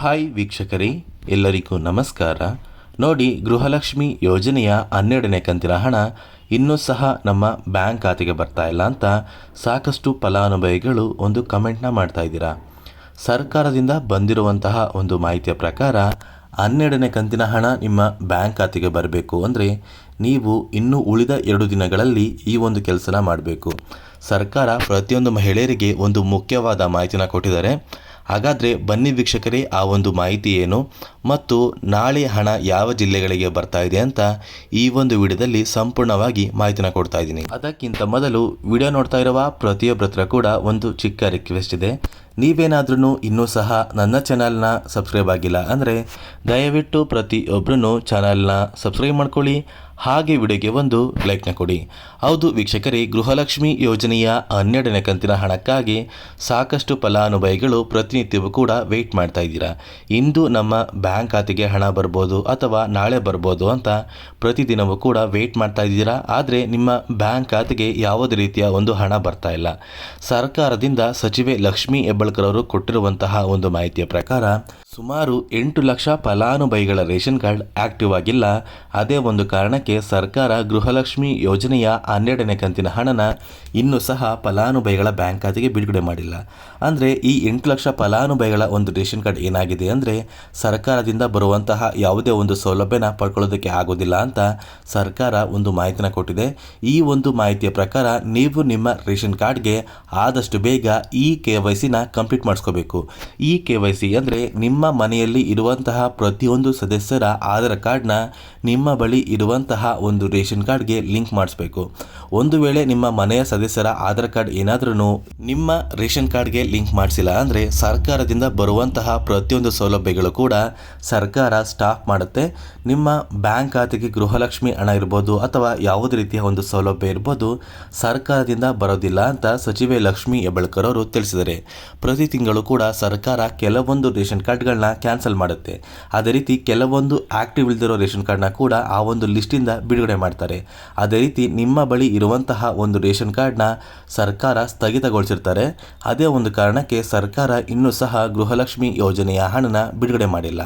Hi ವೀಕ್ಷಕರೇ, ಎಲ್ಲರಿಗೂ ನಮಸ್ಕಾರ. ನೋಡಿ, ಗೃಹಲಕ್ಷ್ಮಿ ಯೋಜನೆಯ 12ನೇ ಕಂತಿನ ಹಣ ಇನ್ನೂ ಸಹ ನಮ್ಮ ಬ್ಯಾಂಕ್ ಖಾತೆಗೆ ಬರ್ತಾ ಇಲ್ಲ ಅಂತ ಸಾಕಷ್ಟು ಫಲಾನುಭವಿಗಳು ಒಂದು ಕಮೆಂಟ್ನ ಮಾಡ್ತಾ ಇದ್ದೀರಾ. ಸರ್ಕಾರದಿಂದ ಬಂದಿರುವಂತಹ ಒಂದು ಮಾಹಿತಿಯ ಪ್ರಕಾರ 12ನೇ ಕಂತಿನ ಹಣ ನಿಮ್ಮ ಬ್ಯಾಂಕ್ ಖಾತೆಗೆ ಬರಬೇಕು ಅಂದರೆ ನೀವು ಇನ್ನೂ ಉಳಿದ 2 ದಿನಗಳಲ್ಲಿ ಈ ಒಂದು ಕೆಲಸನ ಮಾಡಬೇಕು. ಸರ್ಕಾರ ಪ್ರತಿಯೊಂದು ಮಹಿಳೆಯರಿಗೆ ಒಂದು ಮುಖ್ಯವಾದ ಮಾಹಿತಿನ ಕೊಟ್ಟಿದ್ದಾರೆ. ಹಾಗಾದರೆ ಬನ್ನಿ ವೀಕ್ಷಕರೇ, ಆ ಒಂದು ಮಾಹಿತಿ ಏನು ಮತ್ತು ನಾಳೆ ಹಣ ಯಾವ ಜಿಲ್ಲೆಗಳಿಗೆ ಬರ್ತಾ ಇದೆ ಅಂತ ಈ ಒಂದು ವಿಡಿಯೋದಲ್ಲಿ ಸಂಪೂರ್ಣವಾಗಿ ಮಾಹಿತಿನ ಕೊಡ್ತಾ ಇದ್ದೀನಿ. ಅದಕ್ಕಿಂತ ಮೊದಲು ವಿಡಿಯೋ ನೋಡ್ತಾ ಇರುವ ಪ್ರತಿಯೊಬ್ಬರ ಹತ್ರ ಕೂಡ ಒಂದು ಚಿಕ್ಕ ರಿಕ್ವೆಸ್ಟ್ ಇದೆ. ನೀವೇನಾದ್ರೂ ಇನ್ನೂ ಸಹ ನನ್ನ ಚಾನಲ್ನ ಸಬ್ಸ್ಕ್ರೈಬ್ ಆಗಿಲ್ಲ ಅಂದರೆ ದಯವಿಟ್ಟು ಪ್ರತಿಯೊಬ್ಬರೂ ಚಾನಲ್ನ ಸಬ್ಸ್ಕ್ರೈಬ್ ಮಾಡ್ಕೊಳ್ಳಿ, ಹಾಗೆ ವಿಡಿಯೋಗೆ ಒಂದು ಲೈಕ್ನ ಕೊಡಿ. ಹೌದು ವೀಕ್ಷಕರೇ, ಗೃಹಲಕ್ಷ್ಮಿ ಯೋಜನೆಯ 12ನೇ ಕಂತಿನ ಹಣಕ್ಕಾಗಿ ಸಾಕಷ್ಟು ಫಲಾನುಭವಿಗಳು ಪ್ರತಿನಿತ್ಯವೂ ಕೂಡ ವೆಯ್ಟ್ ಮಾಡ್ತಾ ಇದ್ದೀರಾ. ಇಂದು ನಮ್ಮ ಬ್ಯಾಂಕ್ ಖಾತೆಗೆ ಹಣ ಬರ್ಬೋದು ಅಥವಾ ನಾಳೆ ಬರ್ಬೋದು ಅಂತ ಪ್ರತಿದಿನವೂ ಕೂಡ ವೆಯ್ಟ್ ಮಾಡ್ತಾ ಇದ್ದೀರಾ. ಆದರೆ ನಿಮ್ಮ ಬ್ಯಾಂಕ್ ಖಾತೆಗೆ ಯಾವುದೇ ರೀತಿಯ ಒಂದು ಹಣ ಬರ್ತಾ ಇಲ್ಲ. ಸರ್ಕಾರದಿಂದ ಸಚಿವೆ ಲಕ್ಷ್ಮಿ ಹೆಬ್ಬಾಳ್ಕರ್ ಅವರು ಕೊಟ್ಟಿರುವಂತಹ ಒಂದು ಮಾಹಿತಿಯ ಪ್ರಕಾರ ಸುಮಾರು 8 ಲಕ್ಷ ಫಲಾನುಭವಿಗಳ ರೇಷನ್ ಕಾರ್ಡ್ ಆಕ್ಟಿವ್ ಆಗಿಲ್ಲ. ಅದೇ ಒಂದು ಕಾರಣಕ್ಕೆ ಸರ್ಕಾರ ಗೃಹಲಕ್ಷ್ಮಿ ಯೋಜನೆಯ 12ನೇ ಕಂತಿನ ಹಣನ ಇನ್ನೂ ಸಹ ಫಲಾನುಭವಿಗಳ ಬ್ಯಾಂಕ್ ಖಾತೆಗೆ ಬಿಡುಗಡೆ ಮಾಡಿಲ್ಲ. ಅಂದರೆ ಈ 8 ಲಕ್ಷ ಫಲಾನುಭವಿಗಳ ಒಂದು ರೇಷನ್ ಕಾರ್ಡ್ ಏನಾಗಿದೆ ಅಂದರೆ ಸರ್ಕಾರದಿಂದ ಬರುವಂತಹ ಯಾವುದೇ ಒಂದು ಸೌಲಭ್ಯನ ಪಡ್ಕೊಳ್ಳೋದಕ್ಕೆ ಆಗೋದಿಲ್ಲ ಅಂತ ಸರ್ಕಾರ ಒಂದು ಮಾಹಿತಿನ ಕೊಟ್ಟಿದೆ. ಈ ಒಂದು ಮಾಹಿತಿಯ ಪ್ರಕಾರ ನೀವು ನಿಮ್ಮ ರೇಷನ್ ಕಾರ್ಡ್ಗೆ ಆದಷ್ಟು ಬೇಗ ಈ KYCನ ಕಂಪ್ಲೀಟ್ ಮಾಡಿಸ್ಕೋಬೇಕು. ಈ KYC ಅಂದರೆ ನಿಮ್ಮ ಮನೆಯಲ್ಲಿ ಇರುವಂತಹ ಪ್ರತಿಯೊಂದು ಸದಸ್ಯರ ಆಧಾರ್ ಕಾರ್ಡ್ನ ನಿಮ್ಮ ಬಳಿ ಇರುವಂತಹ ಒಂದು ರೇಷನ್ ಕಾರ್ಡ್ಗೆ ಲಿಂಕ್ ಮಾಡಿಸ್ಬೇಕು. ಒಂದು ವೇಳೆ ನಿಮ್ಮ ಮನೆಯ ಸದಸ್ಯರ ಆಧಾರ್ ಕಾರ್ಡ್ ಏನಾದ್ರೂ ನಿಮ್ಮ ರೇಷನ್ ಕಾರ್ಡ್ಗೆ ಲಿಂಕ್ ಮಾಡಿಸಿಲ್ಲ ಅಂದರೆ ಸರ್ಕಾರದಿಂದ ಬರುವಂತಹ ಪ್ರತಿಯೊಂದು ಸೌಲಭ್ಯಗಳು ಕೂಡ ಸರ್ಕಾರ ಸ್ಟಾಪ್ ಮಾಡುತ್ತೆ. ನಿಮ್ಮ ಬ್ಯಾಂಕ್ ಖಾತೆಗೆ ಗೃಹಲಕ್ಷ್ಮಿ ಹಣ ಇರ್ಬೋದು ಅಥವಾ ಯಾವುದೇ ರೀತಿಯ ಒಂದು ಸೌಲಭ್ಯ ಇರ್ಬೋದು ಸರ್ಕಾರದಿಂದ ಬರೋದಿಲ್ಲ ಅಂತ ಸಚಿವೆ ಲಕ್ಷ್ಮಿ ಹೆಬ್ಬಾಳ್ಕರ್ ಅವರು ತಿಳಿಸಿದ್ದಾರೆ. ಪ್ರತಿ ತಿಂಗಳು ಕೂಡ ಸರ್ಕಾರ ಕೆಲವೊಂದು ರೇಷನ್ ಕಾರ್ಡ್ಗಳನ್ನ ಕ್ಯಾನ್ಸಲ್ ಮಾಡುತ್ತೆ. ಅದೇ ರೀತಿ ಕೆಲವೊಂದು ಆಕ್ಟಿವ್ ಇಲ್ದಿರೋ ರೇಷನ್ ಕಾರ್ಡ್ನ ಕೂಡ ಆ ಒಂದು ಲಿಸ್ಟಿಂದ ಬಿಡುಗಡೆ ಮಾಡ್ತಾರೆ. ಅದೇ ರೀತಿ ನಿಮ್ಮ ಬಳಿ ಇರುವಂತಹ ಒಂದು ರೇಷನ್ ಕಾರ್ಡ್ನ ಸರ್ಕಾರ ಸ್ಥಗಿತಗೊಳಿಸಿರ್ತಾರೆ. ಅದೇ ಒಂದು ಕಾರಣಕ್ಕೆ ಸರ್ಕಾರ ಇನ್ನೂ ಸಹ ಗೃಹಲಕ್ಷ್ಮಿ ಯೋಜನೆಯ ಹಣನ ಬಿಡುಗಡೆ ಮಾಡಿಲ್ಲ.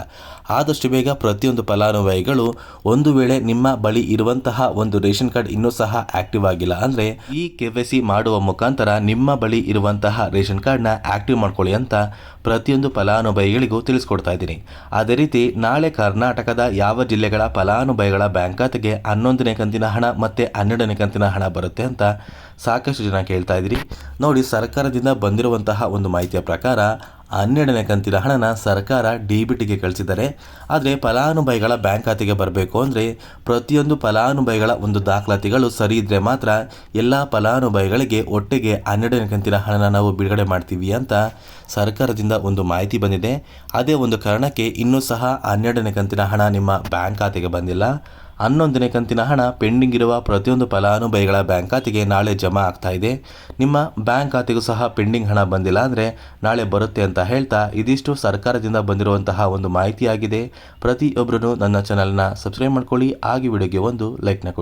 ಆದಷ್ಟು ಬೇಗ ಪ್ರತಿಯೊಂದು ಫಲಾನುಭವಿಗಳು ಒಂದು ವೇಳೆ ನಿಮ್ಮ ಬಳಿ ಇರುವಂತಹ ಒಂದು ರೇಷನ್ ಕಾರ್ಡ್ ಇನ್ನೂ ಸಹ ಆಕ್ಟಿವ್ ಆಗಿಲ್ಲ ಅಂದರೆ ಈ KYC ಮಾಡುವ ಮುಖಾಂತರ ನಿಮ್ಮ ಬಳಿ ಇರುವಂತಹ ರೇಷನ್ ಕಾರ್ಡ್ನ ಆಕ್ಟಿವ್ ಮಾಡ್ಕೊಳ್ಳಿ ಅಂತ ಪ್ರತಿಯೊಂದು ಫಲಾನುಭವಿಗಳಿಗೂ ತಿಳಿಸ್ಕೊಡ್ತಾ ಇದ್ದೀನಿ. ಅದೇ ರೀತಿ ನಾಳೆ ಕರ್ನಾಟಕದ ಯಾವ ಜಿಲ್ಲೆಗಳ ಫಲಾನುಭವಿಗಳ ಬ್ಯಾಂಕ್ ಖಾತೆಗೆ 11ನೇ ಕಂತಿನ ಹಣ ಮತ್ತು 12ನೇ ಕಂತಿನ ಹಣ ಬರುತ್ತೆ ಅಂತ ಸಾಕಷ್ಟು ಜನ ಕೇಳ್ತಾ ಇದ್ದೀರಿ. ನೋಡಿ, ಸರ್ಕಾರದಿಂದ ಬಂದಿರುವಂತಹ ಒಂದು ಮಾಹಿತಿಯ ಪ್ರಕಾರ 12ನೇ ಕಂತಿನ ಹಣನ ಸರ್ಕಾರ DBTಗೆ ಕಳಿಸಿದ್ದಾರೆ. ಆದರೆ ಫಲಾನುಭವಿಗಳ ಬ್ಯಾಂಕ್ ಖಾತೆಗೆ ಬರಬೇಕು ಅಂದರೆ ಪ್ರತಿಯೊಂದು ಫಲಾನುಭವಿಗಳ ಒಂದು ದಾಖಲಾತಿಗಳು ಸರಿ ಇದ್ದರೆ ಮಾತ್ರ ಎಲ್ಲ ಫಲಾನುಭವಿಗಳಿಗೆ ಒಟ್ಟಿಗೆ 12ನೇ ಕಂತಿನ ಹಣನ ನಾವು ಬಿಡುಗಡೆ ಮಾಡ್ತೀವಿ ಅಂತ ಸರ್ಕಾರದಿಂದ ಒಂದು ಮಾಹಿತಿ ಬಂದಿದೆ. ಅದೇ ಒಂದು ಕಾರಣಕ್ಕೆ ಇನ್ನೂ ಸಹ 12ನೇ ಕಂತಿನ ಹಣ ನಿಮ್ಮ ಬ್ಯಾಂಕ್ ಖಾತೆಗೆ ಬಂದಿಲ್ಲ. 11ನೇ ಕಂತಿನ ಹಣ ಪೆಂಡಿಂಗ್ ಇರುವ ಪ್ರತಿಯೊಂದು ಫಲಾನುಭವಿಗಳ ಬ್ಯಾಂಕ್ ಖಾತೆಗೆ ನಾಳೆ ಜಮಾ ಆಗ್ತಾ ಇದೆ. ನಿಮ್ಮ ಬ್ಯಾಂಕ್ ಖಾತೆಗೂ ಸಹ ಪೆಂಡಿಂಗ್ ಹಣ ಬಂದಿಲ್ಲ ಅಂದರೆ ನಾಳೆ ಬರುತ್ತೆ ಅಂತ ಹೇಳ್ತಾ ಇದಿಷ್ಟು ಸರ್ಕಾರದಿಂದ ಬಂದಿರುವಂತಹ ಒಂದು ಮಾಹಿತಿಯಾಗಿದೆ. ಪ್ರತಿಯೊಬ್ಬರೂ ನನ್ನ ಚಾನಲ್ನ ಸಬ್ಸ್ಕ್ರೈಬ್ ಮಾಡ್ಕೊಳ್ಳಿ, ಹಾಗೆ ವಿಡಿಯೋಗೆ ಒಂದು ಲೈಕ್ನ ಕೊಡಿ.